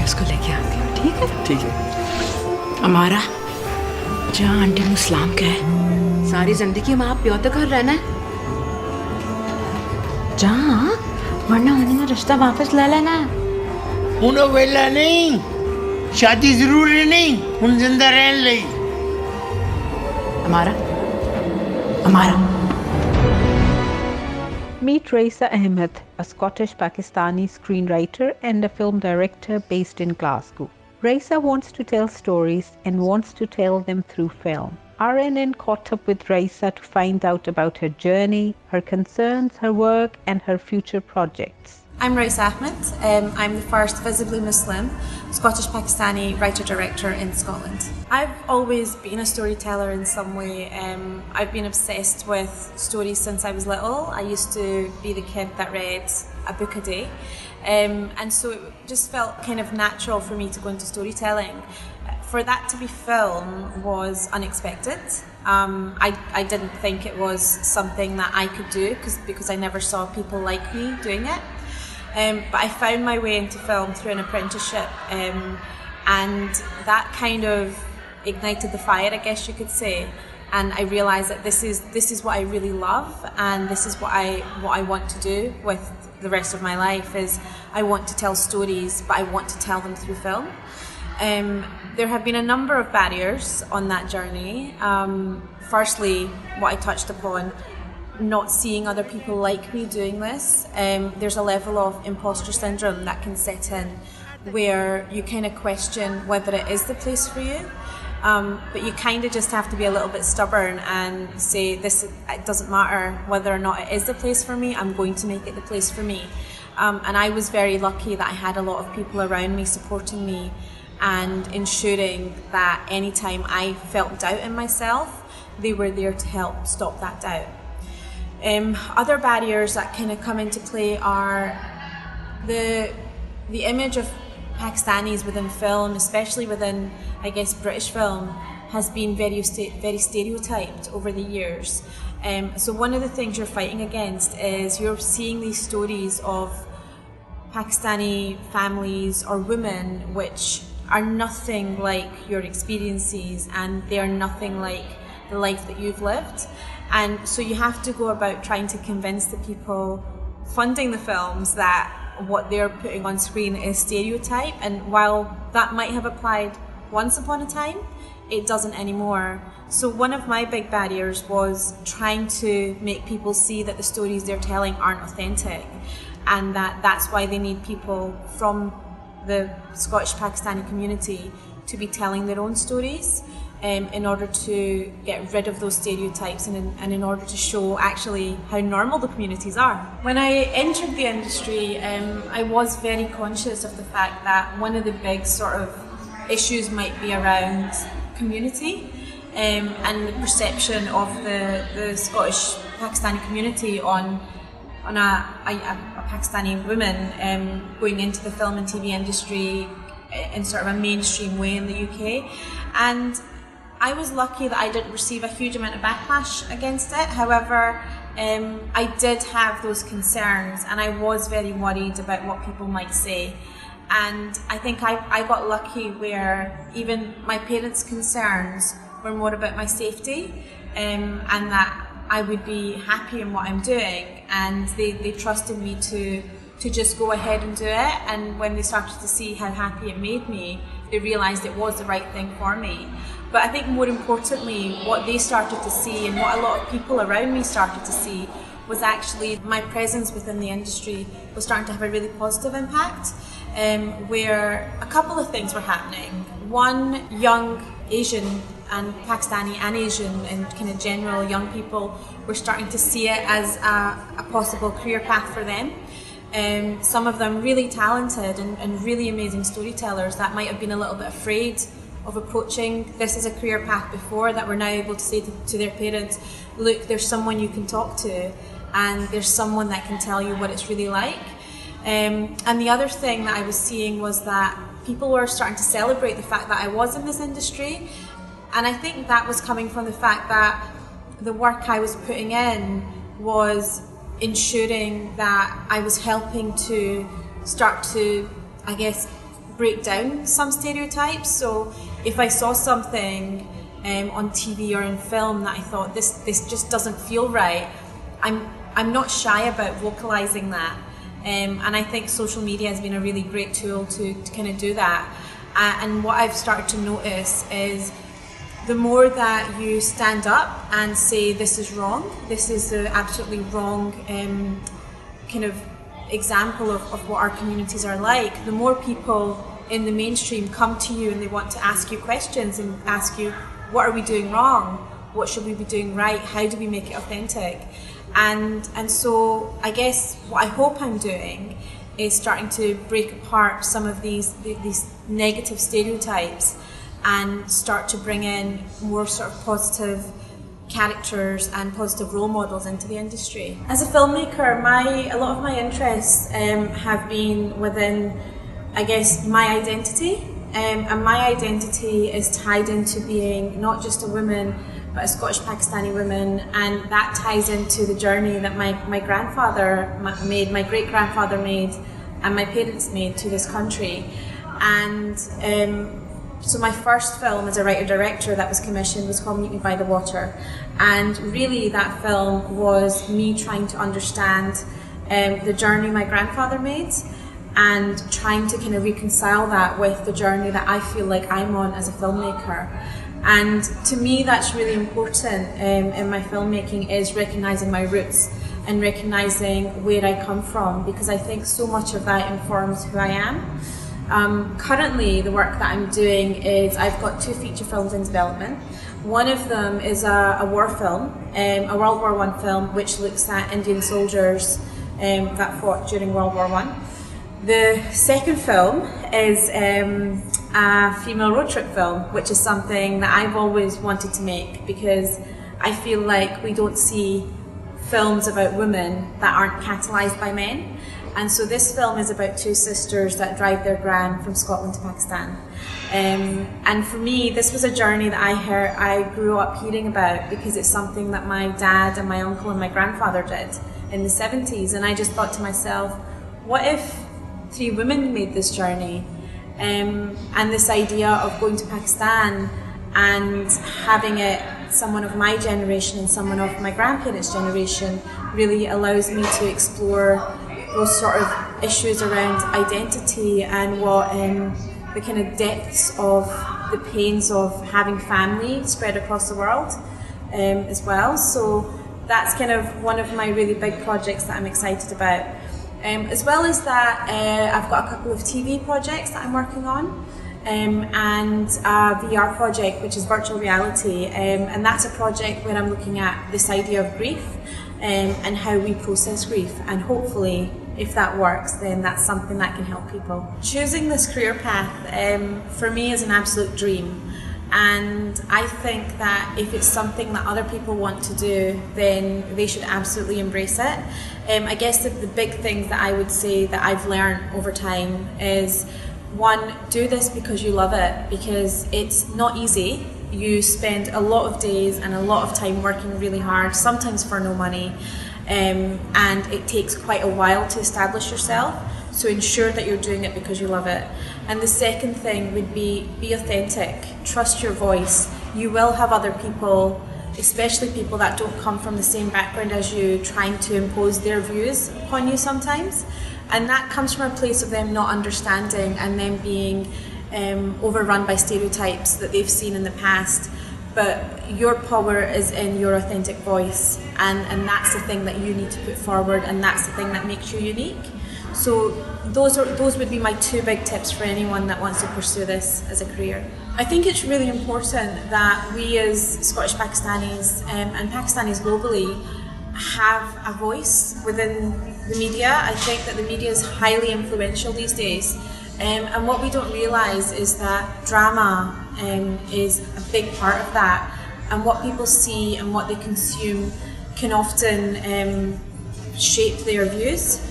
इसको लेके आती हूँ, ठीक है? ठीक है। हमारा जहाँ आंटी ने इस्लाम का है, सारी जिंदगी में आप प्योर तक रहना है जहाँ, वरना उन्हें रिश्ता वापस ले लेना है। उन्होंने वेला नहीं, शादी जरूरी नहीं, उन जिंदा रहने लई। हमारा Meet Raisah Ahmed, a Scottish Pakistani screenwriter and a film director based in Glasgow. Raisah wants to tell stories and wants to tell them through film. RNN caught up with Raisah to find out about her journey, her concerns, her work and her future projects. I'm Raisah Ahmed. I'm the first visibly Muslim Scottish Pakistani writer-director in Scotland. I've always been a storyteller in some way. I've been obsessed with stories since I was little. I used to be the kid that read a book a day. And so it just felt kind of natural for me to go into storytelling. For that to be film was unexpected. I didn't think it was something that I could do because I never saw people like me doing it. But I found my way into film through an apprenticeship, and that kind of ignited the fire, I guess you could say. And I realised that this is what I really love, and this is what I want to do with the rest of my life. Is I want to tell stories, but I want to tell them through film. There have been a number of barriers on that journey. Firstly, what I touched upon, not seeing other people like me doing this. There's a level of imposter syndrome that can set in where you kind of question whether it is the place for you. But you kind of just have to be a little bit stubborn and say, it doesn't matter whether or not it is the place for me, I'm going to make it the place for me. And I was very lucky that I had a lot of people around me supporting me and ensuring that anytime I felt doubt in myself, they were there to help stop that doubt. Other barriers that kind of come into play are the image of Pakistanis within film, especially within, I guess, British film, has been very stereotyped over the years. So one of the things you're fighting against is you're seeing these stories of Pakistani families or women which are nothing like your experiences, and they are nothing like the life that you've lived. And so you have to go about trying to convince the people funding the films that what they're putting on screen is stereotype, and while that might have applied once upon a time, it doesn't anymore. So one of my big barriers was trying to make people see that the stories they're telling aren't authentic, and that's why they need people from the Scottish Pakistani community to be telling their own stories. In order to get rid of those stereotypes and in order to show actually how normal the communities are. When I entered the industry, I was very conscious of the fact that one of the big sort of issues might be around community and the perception of the Scottish Pakistani community on a Pakistani woman going into the film and TV industry in sort of a mainstream way in the UK. And I was lucky that I didn't receive a huge amount of backlash against it. However, I did have those concerns, and I was very worried about what people might say. And I think I got lucky where even my parents' concerns were more about my safety, and that I would be happy in what I'm doing, and they trusted me to just go ahead and do it. And when they started to see how happy it made me, they realised it was the right thing for me. But I think more importantly, what they started to see and what a lot of people around me started to see was actually my presence within the industry was starting to have a really positive impact, where a couple of things were happening. One, young Asian and Pakistani and Asian and kind of general young people were starting to see it as a possible career path for them. Some of them really talented and really amazing storytellers that might have been a little bit afraid of approaching this as a career path before, that we're now able to say to their parents, look, there's someone you can talk to and there's someone that can tell you what it's really like. And the other thing that I was seeing was that people were starting to celebrate the fact that I was in this industry, and I think that was coming from the fact that the work I was putting in was ensuring that I was helping to start to, I guess, break down some stereotypes. So if I saw something on TV or in film that I thought this just doesn't feel right, I'm not shy about vocalizing that. And I think social media has been a really great tool to kind of do that. And what I've started to notice is the more that you stand up and say this is wrong, this is the absolutely wrong kind of example of what our communities are like, the more people in the mainstream come to you and they want to ask you questions and ask you, what are we doing wrong? What should we be doing right? How do we make it authentic? And so I guess what I hope I'm doing is starting to break apart some of these negative stereotypes and start to bring in more sort of positive characters and positive role models into the industry. As a filmmaker, a lot of my interests have been within, I guess, my identity. And my identity is tied into being not just a woman, but a Scottish Pakistani woman, and that ties into the journey that my grandfather made, my great-grandfather made, and my parents made to this country. And so my first film as a writer-director that was commissioned was called Meet Me by the Water, and really that film was me trying to understand the journey my grandfather made, and trying to kind of reconcile that with the journey that I feel like I'm on as a filmmaker. And to me that's really important in my filmmaking, is recognising my roots and recognising where I come from, because I think so much of that informs who I am. Currently the work that I'm doing is I've got 2 feature films in development. One of them is a war film, a World War I film, which looks at Indian soldiers that fought during World War I. The second film is a female road trip film, which is something that I've always wanted to make, because I feel like we don't see films about women that aren't catalysed by men. And so this film is about 2 sisters that drive their gran from Scotland to Pakistan. And for me, this was a journey that I grew up hearing about, because it's something that my dad and my uncle and my grandfather did in the 70s. And I just thought to myself, what if 3 women made this journey? And this idea of going to Pakistan and having it someone of my generation and someone of my grandparents' generation really allows me to explore those sort of issues around identity and what the kind of depths of the pains of having family spread across the world as well. So that's kind of one of my really big projects that I'm excited about. As well as that, I've got a couple of TV projects that I'm working on, and a VR project, which is virtual reality, and that's a project where I'm looking at this idea of grief and how we process grief, and hopefully if that works, then that's something that can help people. Choosing this career path for me is an absolute dream. And I think that if it's something that other people want to do, then they should absolutely embrace it. I guess the big things that I would say that I've learned over time is, 1, do this because you love it, because it's not easy. You spend a lot of days and a lot of time working really hard, sometimes for no money, and it takes quite a while to establish yourself. So ensure that you're doing it because you love it. And the second thing would be authentic. Trust your voice. You will have other people, especially people that don't come from the same background as you, trying to impose their views upon you sometimes. And that comes from a place of them not understanding and them being overrun by stereotypes that they've seen in the past. But your power is in your authentic voice, and that's the thing that you need to put forward, and that's the thing that makes you unique. So those would be my 2 big tips for anyone that wants to pursue this as a career. I think it's really important that we as Scottish Pakistanis and Pakistanis globally have a voice within the media. I think that the media is highly influential these days, and what we don't realise is that drama is a big part of that, and what people see and what they consume can often shape their views.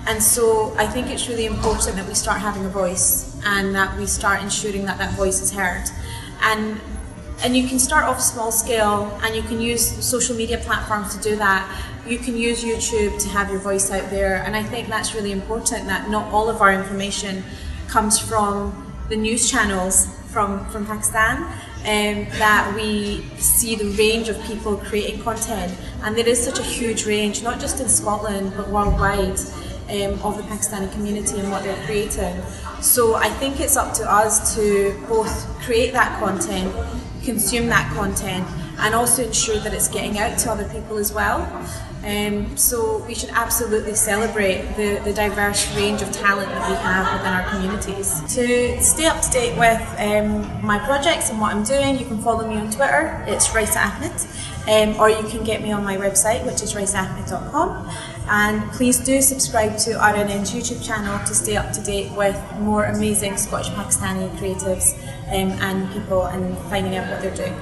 And so I think it's really important that we start having a voice, and that we start ensuring that that voice is heard. And you can start off small scale, and you can use social media platforms to do that. You can use YouTube to have your voice out there, and I think that's really important, that not all of our information comes from the news channels from Pakistan, that we see the range of people creating content, and there is such a huge range, not just in Scotland but worldwide, of the Pakistani community and what they're creating. So I think it's up to us to both create that content, consume that content, and also ensure that it's getting out to other people as well. So we should absolutely celebrate the diverse range of talent that we have within our communities. To stay up to date with my projects and what I'm doing, you can follow me on Twitter, it's Raisah Ahmed, or you can get me on my website, which is raisahahmed.com. And please do subscribe to RNN's YouTube channel to stay up to date with more amazing Scottish Pakistani creatives and people, and finding out what they're doing.